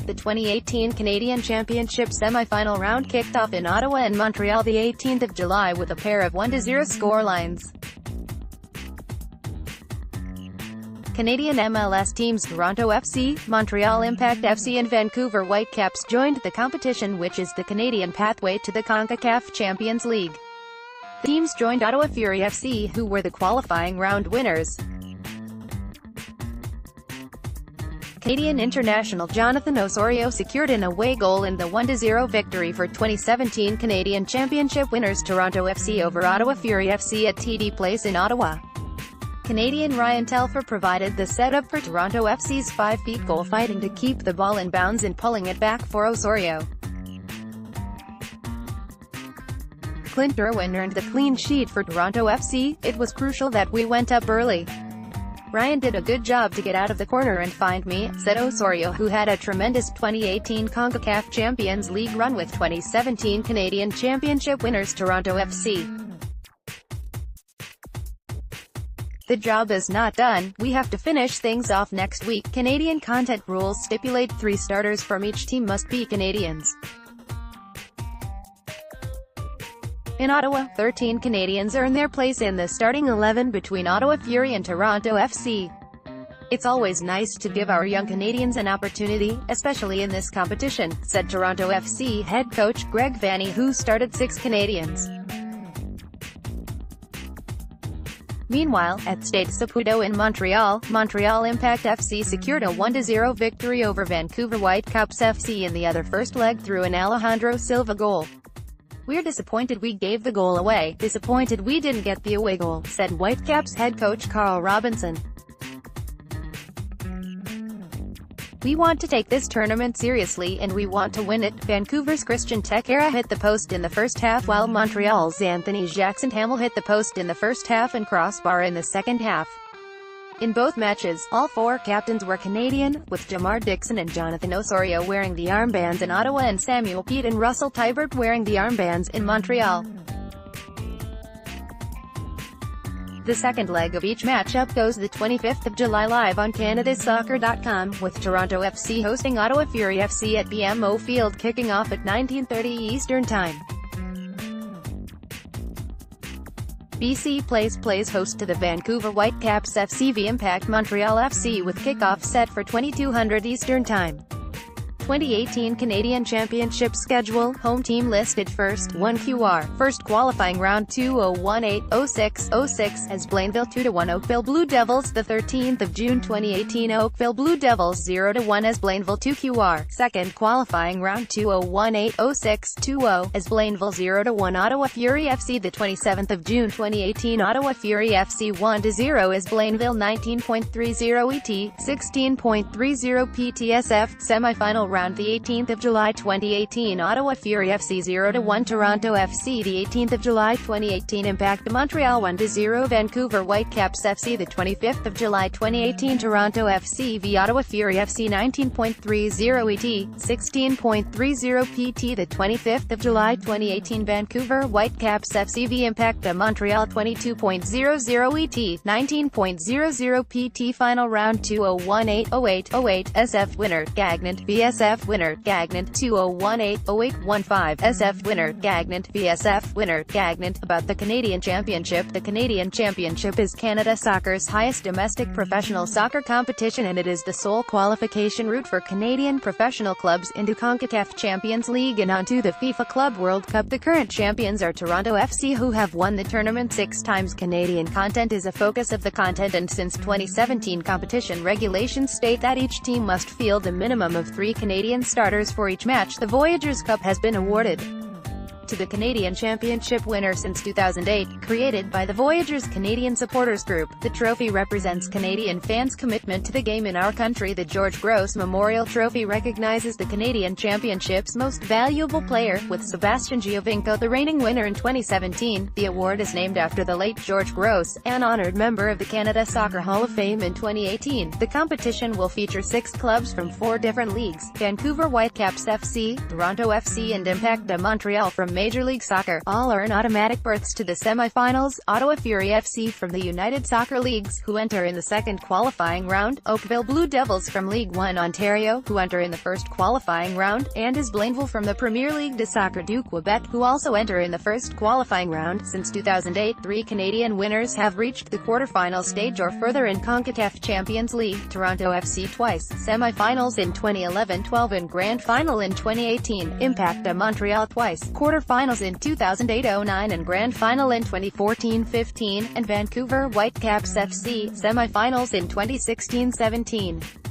The 2018 Canadian Championship semi-final round kicked off in Ottawa and Montreal the 18th of July with a pair of 1-0 scorelines. Canadian MLS teams Toronto FC, Montreal Impact FC and Vancouver Whitecaps joined the competition, which is the Canadian pathway to the Concacaf Champions League. The teams joined Ottawa Fury FC, who were the qualifying round winners. Canadian international Jonathan Osorio secured an away goal in the 1-0 victory for 2017 Canadian Championship winners Toronto FC over Ottawa Fury FC at TD Place in Ottawa. Canadian Ryan Telfer provided the setup for Toronto FC's 5-feet goal, fighting to keep the ball in bounds and pulling it back for Osorio. Clint Irwin earned the clean sheet for Toronto FC. "It was crucial that we went up early. Ryan did a good job to get out of the corner and find me," said Osorio, who had a tremendous 2018 Concacaf Champions League run with 2017 Canadian Championship winners Toronto FC. "The job is not done. We have to finish things off next week. Canadian content rules stipulate 3 starters from each team must be Canadians. In Ottawa, 13 Canadians earn their place in the starting 11 between Ottawa Fury and Toronto FC. It's always nice to give our young Canadians an opportunity, especially in this competition," said Toronto FC head coach Greg Vanney, who started 6 Canadians. Meanwhile, at Stade Saputo in Montreal, Montreal Impact FC secured a 1-0 victory over Vancouver Whitecaps FC in the other first leg through an Alejandro Silva goal. "We're disappointed we gave the goal away, disappointed we didn't get the away goal," said Whitecaps head coach Carl Robinson. "We want to take this tournament seriously and we want to win it." Vancouver's Christian Techera hit the post in the first half, while Montreal's Anthony Jackson-Hamel hit the post in the first half and crossbar in the second half. In both matches, all 4 captains were Canadian, with Jamar Dixon and Jonathan Osorio wearing the armbands in Ottawa and Samuel Pete and Russell Tybert wearing the armbands in Montreal. The second leg of each matchup goes the 25th of July live on CanadaSoccer.com, with Toronto FC hosting Ottawa Fury FC at BMO Field kicking off at 19:30 Eastern Time. BC plays host to the Vancouver Whitecaps FC v Impact Montreal FC with kickoff set for 2200 Eastern Time. 2018 Canadian Championship schedule. Home team listed first. 1 QR. First qualifying round 2018-06 as Blainville 2-1 Oakville Blue Devils. The 13th of June 2018 Oakville Blue Devils 0-1 as Blainville 2 QR. Second qualifying round 2018-06 2-0 as Blainville 0-1 Ottawa Fury FC. The 27th of June 2018 Ottawa Fury FC 1-0 as Blainville 19.30 ET 16.30 PTSF. Semi-final round the 18th of July 2018 Ottawa Fury FC 0-1 Toronto FC. The 18th of July 2018 Impact Montreal 1-0 Vancouver Whitecaps FC. The 25th of July 2018 Toronto FC v Ottawa Fury FC 19.30 ET 16.30 PT. The 25th of July 2018 Vancouver Whitecaps FC v Impact Montreal 22.00 ET 19.00 PT. Final round 2018-08 SF winner Gagnant VSF winner Gagnant 2018-08-15 SF winner Gagnant VSF winner Gagnant. About the Canadian Championship. The Canadian Championship is Canada Soccer's highest domestic professional soccer competition, and it is the sole qualification route for Canadian professional clubs into Concacaf Champions League and onto the FIFA Club World Cup. The current champions are Toronto FC, who have won the tournament 6 times. Canadian content is a focus of the content, and since 2017 competition regulations state that each team must field a minimum of 3 Canadian starters for each match. The Voyageurs Cup has been awarded to the Canadian Championship winner since 2008, created by the Voyageurs Canadian Supporters Group. The trophy represents Canadian fans' commitment to the game in our country. The George Gross Memorial Trophy recognizes the Canadian Championship's most valuable player, with Sebastian Giovinco the reigning winner in 2017. The award is named after the late George Gross, an honored member of the Canada Soccer Hall of Fame in 2018. The competition will feature 6 clubs from 4 different leagues: Vancouver Whitecaps FC, Toronto FC and Impact Montreal from Major League Soccer. All earn automatic berths to the semi-finals. Ottawa Fury FC from the United Soccer Leagues, who enter in the second qualifying round. Oakville Blue Devils from League One Ontario, who enter in the first qualifying round, and is Blainville from the Premier League de Soccer du Quebec, who also enter in the first qualifying round. Since 2008, 3 Canadian winners have reached the quarterfinal stage or further in Concacaf Champions League: Toronto FC twice, semi-finals in 2011-12 and grand final in 2018, Impact de Montréal twice, quarterfinals in 2008-09 and grand final in 2014-15, and Vancouver Whitecaps FC, semi-finals in 2016-17.